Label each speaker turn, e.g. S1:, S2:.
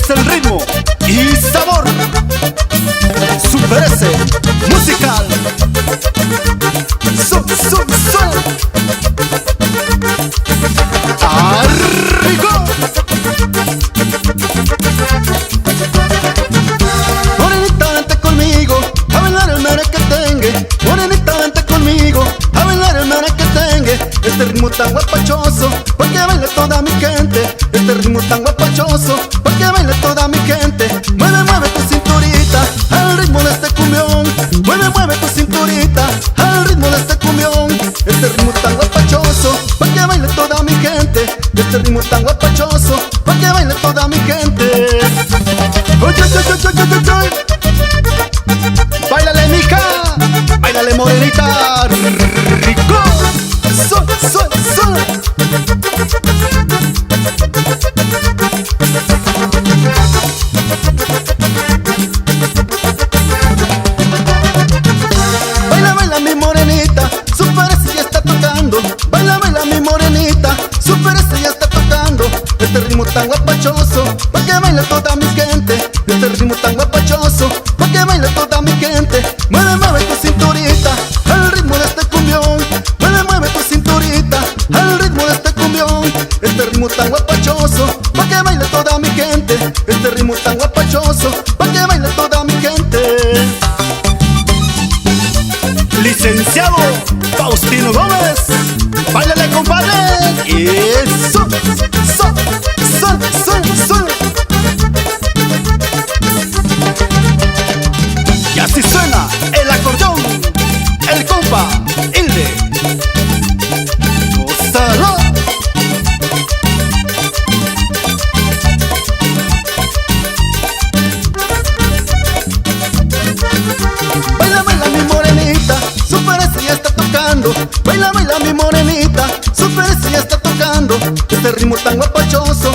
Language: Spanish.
S1: es el ritmo y sabor. Super S musical. ¡Arrigo! Morenita, vente conmigo a bailar el merequetengue. Morenita, vente conmigo a bailar el merequetengue. Este ritmo tan guapachoso, porque baile toda mi gente. Este ritmo tan guapachoso, porque baile toda mi gente. Mueve, mueve tu cinturita al ritmo de este cumbión. Mueve, mueve tu cinturita al ritmo de este cumbión. Este ritmo tan guapachoso, porque baile toda mi gente. Este ritmo tan guapachoso, porque baile toda mi gente. Oy, oy, oy, oy, oy, oy, oy. Báilale, mija, báilale, morenita, rico. Sol, sol, sol. Baila, baila mi morenita, Super S ya está tocando. Baila, baila mi morenita, Super S ya está tocando. Este ritmo tan guapachoso, pa' que baile toda mi gente. Este ritmo tan guapachoso, pa' que baile toda mi gente. Mueve, mueve tu cinturita al ritmo de este cumbión. Mueve, mueve tu cinturita al ritmo de este cumbión. Este ritmo tan guapachoso, pa' que baile toda mi gente. Este ritmo tan guapachoso, pa' que baile toda mi gente. Licenciado Faustino Gómez, báilale, compadre. Y sol, sol, sol, sol, sol. Y así suena el acordeón, el compa Hilde. ¡Gózalo! Baila, baila mi morenita, Super S ya está tocando. Baila, baila mi morenita, Super S ya está tocando. Este ritmo tan guapachoso,